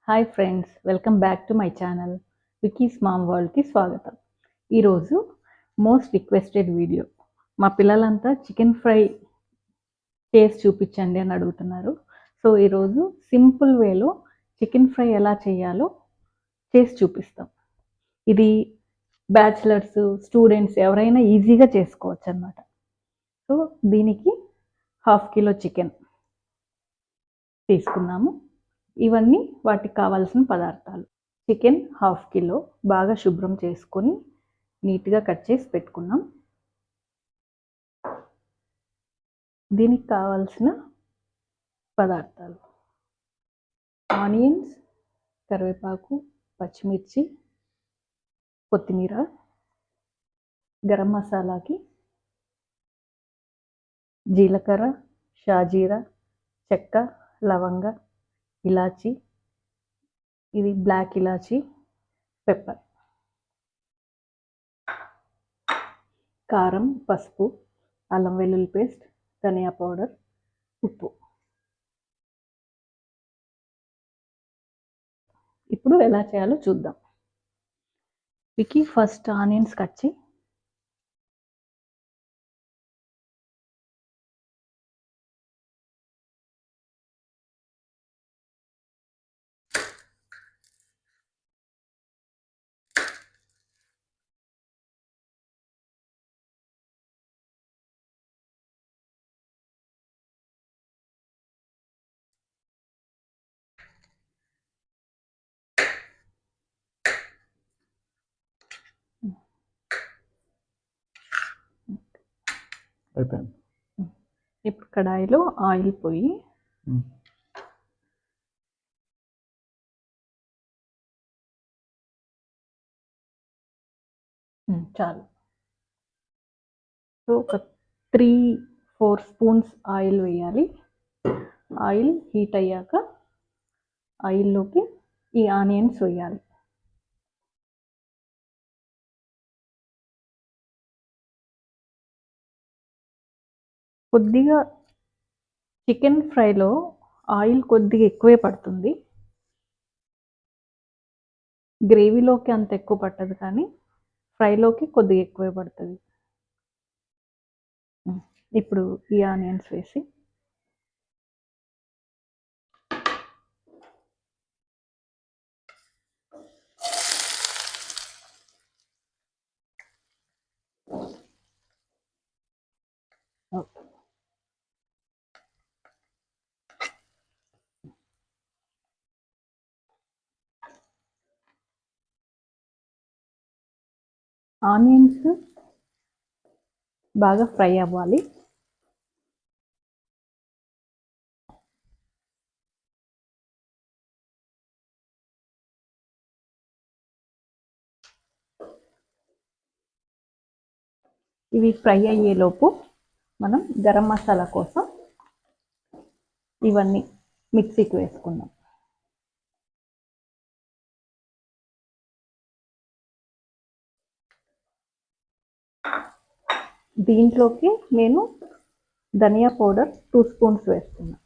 Hi friends, welcome back to my channel Vicky's mom వరల్డ్కి స్వాగతం. ఈరోజు మోస్ట్ రిక్వెస్టెడ్ వీడియో. మా పిల్లలంతా చికెన్ ఫ్రై చేసి చూపించండి అని అడుగుతున్నారు. సో ఈరోజు సింపుల్ వేలో చికెన్ ఫ్రై ఎలా చేయాలో చేసి చూపిస్తాం. ఇది బ్యాచిలర్స్, స్టూడెంట్స్ ఎవరైనా ఈజీగా చేసుకోవచ్చు అన్నమాట. సో దీనికి 1/2 కిలో చికెన్ తీసుకున్నాము. ఇవన్నీ వాటికి కావాల్సిన పదార్థాలు. చికెన్ 1/2 కిలో బాగా శుభ్రం చేసుకొని నీట్గా కట్ చేసి పెట్టుకున్నాం. దీనికి కావాల్సిన పదార్థాలు: ఆనియన్స్, కరివేపాకు, పచ్చిమిర్చి, కొత్తిమీర, గరం మసాలాకి జీలకర్ర, షాజీరా, చెక్క, లవంగ, ఇలాచి, ఇది బ్లాక్ ఇలాచి, పెప్పర్, కారం, పసుపు, అల్లం వెల్లుల్లి పేస్ట్, ధనియా పౌడర్, ఉప్పు. ఇప్పుడు ఎలా చేయాలో చూద్దాం. వికీ ఫస్ట్ ఆనియన్స్ కట్ చేయి. అయిపోయింది. ఇప్పుడు కడాయిలో ఆయిల్ పోయి చాలు. సో ఒక 3-4 స్పూన్స్ ఆయిల్ వేయాలి. ఆయిల్ హీట్ అయ్యాక ఆయిల్లోకి ఈ ఆనియన్స్ వేయాలి. కొద్దిగా చికెన్ ఫ్రైలో ఆయిల్ కొద్దిగా ఎక్కువే పడుతుంది. గ్రేవీలోకి అంత ఎక్కువ పట్టదు, కానీ ఫ్రైలోకి కొద్దిగా ఎక్కువే పడుతుంది. ఇప్పుడు ఈ ఆనియన్స్ వేసి ఆనియన్స్ బాగా ఫ్రై అవ్వాలి. ఇవి ఫ్రై అయ్యేలోపు మనం గరం మసాలా కోసం ఇవన్నీ మిక్సీకి వేసుకుందాం. దీంట్లోకి నేను ధనియా పౌడర్ 2 స్పూన్స్ వేస్తున్నా.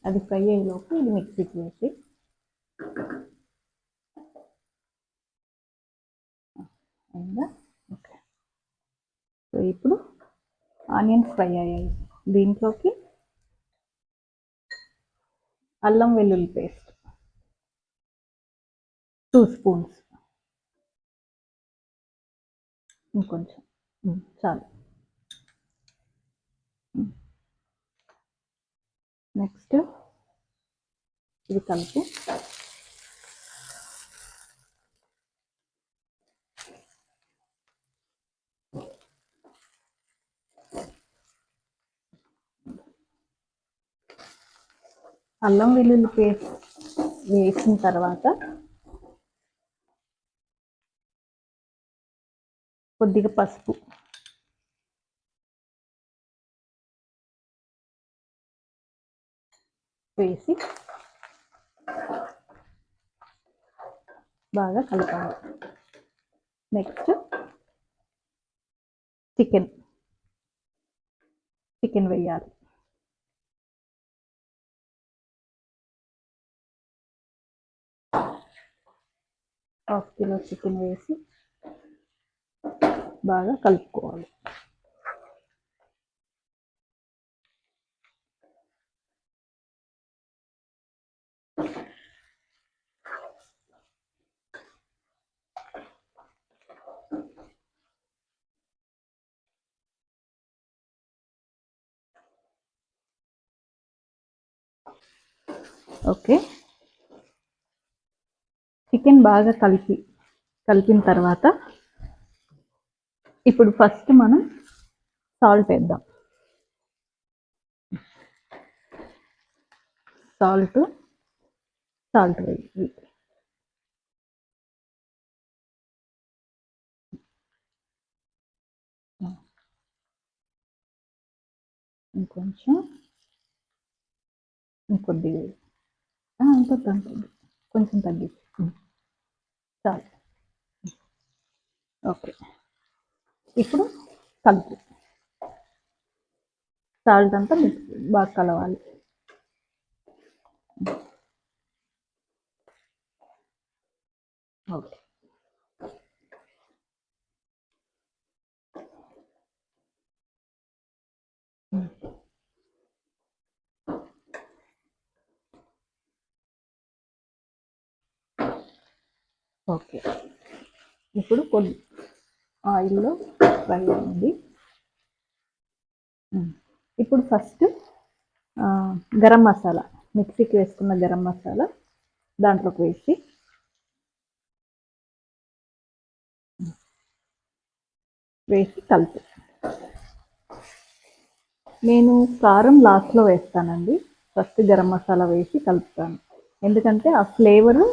అది ఫ్రై అయ్యేలోపు ఇది మిక్సీకి వేసి ఓకే. సో ఇప్పుడు ఆనియన్స్ ఫ్రై అయ్యాయి. దీంట్లోకి అల్లం వెల్లుల్లి పేస్ట్ 2 స్పూన్స్, ఇంకొంచెం చాలు. నెక్స్ట్ ఇది కలుపు. అల్లం వెల్లుల్లి పేస్ట్ వేసిన తర్వాత కొద్దిగా పసుపు వేసి బాగా కలపాలి. నెక్స్ట్ చికెన్ చికెన్ వేయాలి. హాఫ్ కిలో చికెన్ వేసి బాగా కలుపుకోవాలి. ఓకే, చికెన్ బాగా కలిపిన తర్వాత ఇప్పుడు ఫస్ట్ మనం సాల్ట్ వేద్దాం. సాల్ట్ వేయి. ఇంకొంచెం, ఇంకొద్దిగా అంత కొంచెం తగ్గించు చాలు. ఓకే, ఇప్పుడు కలిపి సాల్ట్ అంతా మిక్స్ బాగా కలవాలి. ఓకే, ఓకే, ఇప్పుడు కొద్ది ఆయిల్లో ఫ్రై అయింది. ఇప్పుడు ఫస్ట్ గరం మసాలా, మిక్సీకి వేసుకున్న గరం మసాలా దాంట్లోకి వేసి కలిపి. నేను కారం లాస్ట్లో వేస్తానండి. ఫస్ట్ గరం మసాలా వేసి కలుపుతాను, ఎందుకంటే ఆ ఫ్లేవర్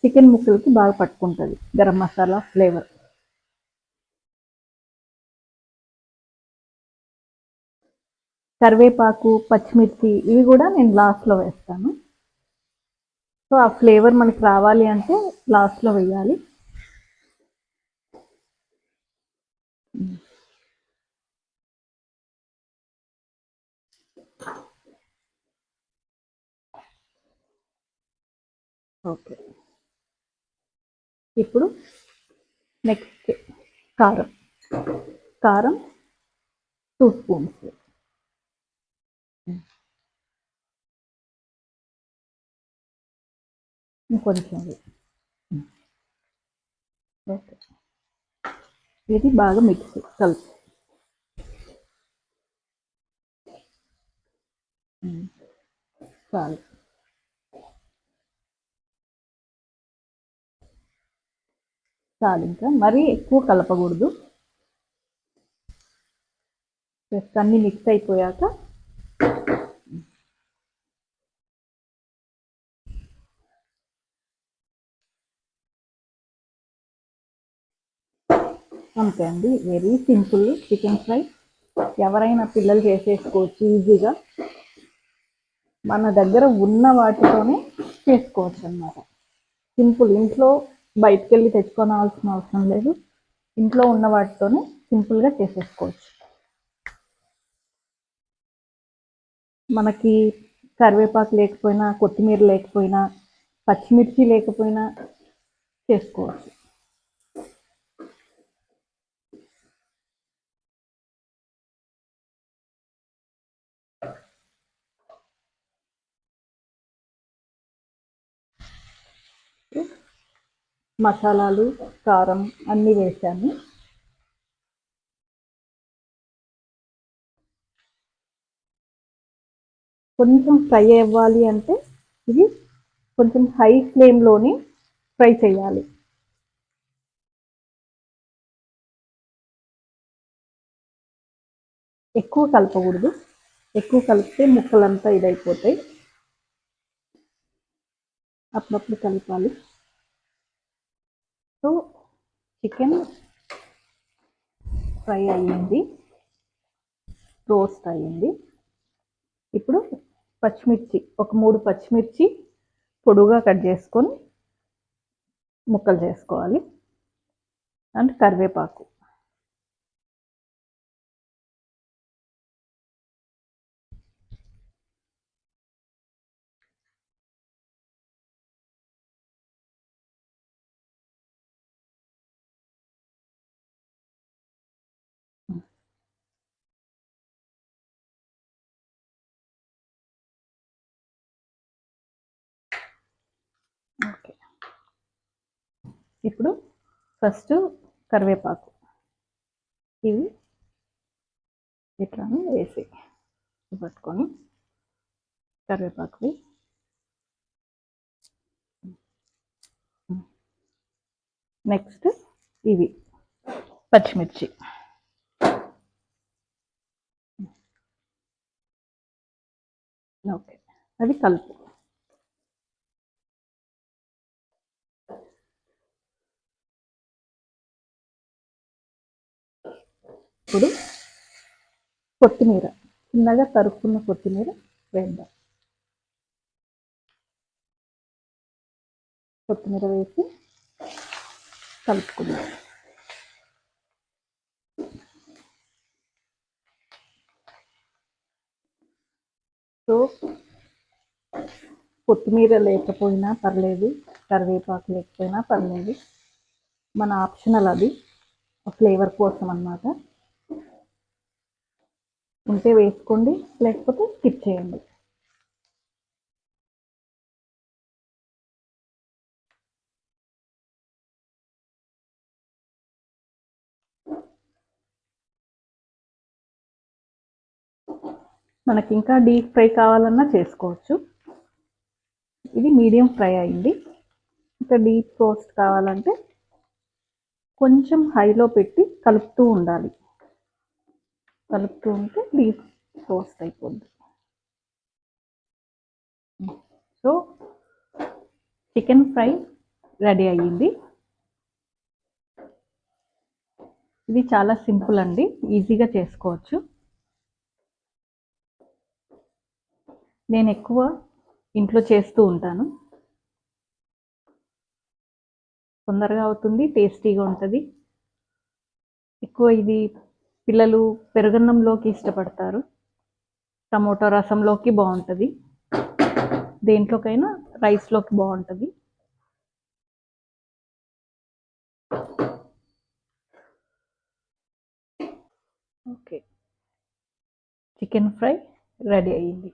చికెన్ ముక్కలకి బాగా పట్టుకుంటుంది, గరం మసాలా ఫ్లేవర్. కరివేపాకు, పచ్చిమిర్చి ఇవి కూడా నేను లాస్ట్లో వేస్తాను. సో ఆ ఫ్లేవర్ మనకి రావాలి అంటే లాస్ట్లో వేయాలి. ఓకే, ఇప్పుడు నెక్స్ట్ కారం 2 స్పూన్స్. ఇంకొంచెం. ఓకే, ఇది బాగా మిక్స్ కలిపి చాలు. ఇంకా మరీ ఎక్కువ కలపకూడదు. జస్ట్ అన్నీ మిక్స్ అయిపోయాక అంతే అండి, వెరీ సింపుల్ చికెన్ ఫ్రై. ఎవరైనా పిల్లలు చేసేసుకోవచ్చు ఈజీగా. మన దగ్గర ఉన్న వాటితోనే చేసుకోవచ్చు అన్నమాట. సింపుల్, ఇంట్లో బయటికి వెళ్ళి తెచ్చుకోవాల్సిన అవసరం లేదు. ఇంట్లో ఉన్న వాటితోనే సింపుల్గా చేసేసుకోవచ్చు. మనకి కరివేపాకు లేకపోయినా, కొత్తిమీర లేకపోయినా, పచ్చిమిర్చి లేకపోయినా చేసుకోవచ్చు. మసాలాలు, కారం అన్నీ వేసాను. కొంచెం ఫ్రై అవ్వాలి అంటే ఇది కొంచెం హై ఫ్లేమ్లోనే ఫ్రై చేయాలి. ఎక్కువ కలపకూడదు, ఎక్కువ కలిపితే ముక్కలంతా ఇదైపోతాయి. అప్పుడప్పుడు కలపాలి. సో చికెన్ ఫ్రై అయ్యింది, రోస్ట్ అయ్యింది. ఇప్పుడు పచ్చిమిర్చి, ఒక 3 పచ్చిమిర్చి పొడుగా కట్ చేసుకొని ముక్కలు చేసుకోవాలి. అండ్ కరివేపాకు ఇప్పుడు ఫస్ట్ కరివేపాకు ఇవి ఇట్లా వేసి పట్టుకొని కరివేపాకువి నెక్స్ట్ ఇవి పచ్చిమిర్చి ఓకే అది కలుపు. ఇప్పుడు కొత్తిమీర చిన్నగా తరుక్కున్న కొత్తిమీర వేద్దాం. కొత్తిమీర వేసి కలుపుకుందాం. సో కొత్తిమీర లేకపోయినా పర్లేదు, కరివేపాకు లేకపోయినా పర్లేదు, మన ఆప్షనల్ అది, ఫ్లేవర్ కోసం అన్నమాట. ఉంటే వేసుకోండి, లేకపోతే స్కిప్ చేయండి. మనకి ఇంకా డీప్ ఫ్రై కావాలన్నా చేసుకోవచ్చు. ఇది మీడియం ఫ్రై అయింది. ఇంకా డీప్ రోస్ట్ కావాలంటే కొంచెం హైలో పెట్టి కలుపుతూ ఉండాలి. కలుపుతూ ఉంటే డీప్ రోస్ట్ అయిపోద్ది. సో చికెన్ ఫ్రై రెడీ అయ్యింది. ఇది చాలా సింపుల్ అండి, ఈజీగా చేసుకోవచ్చు. నేను ఎక్కువ ఇంట్లో చేస్తూ ఉంటాను. తొందరగా అవుతుంది, టేస్టీగా ఉంటుంది. ఎక్కువ ఇది పిల్లలు పెరుగన్నంలోకి ఇష్టపడతారు, టమోటా రసంలోకి బాగుంటుంది, దేంట్లోకైనా రైస్లోకి బాగుంటుంది. ఓకే, చికెన్ ఫ్రై రెడీ అయ్యింది.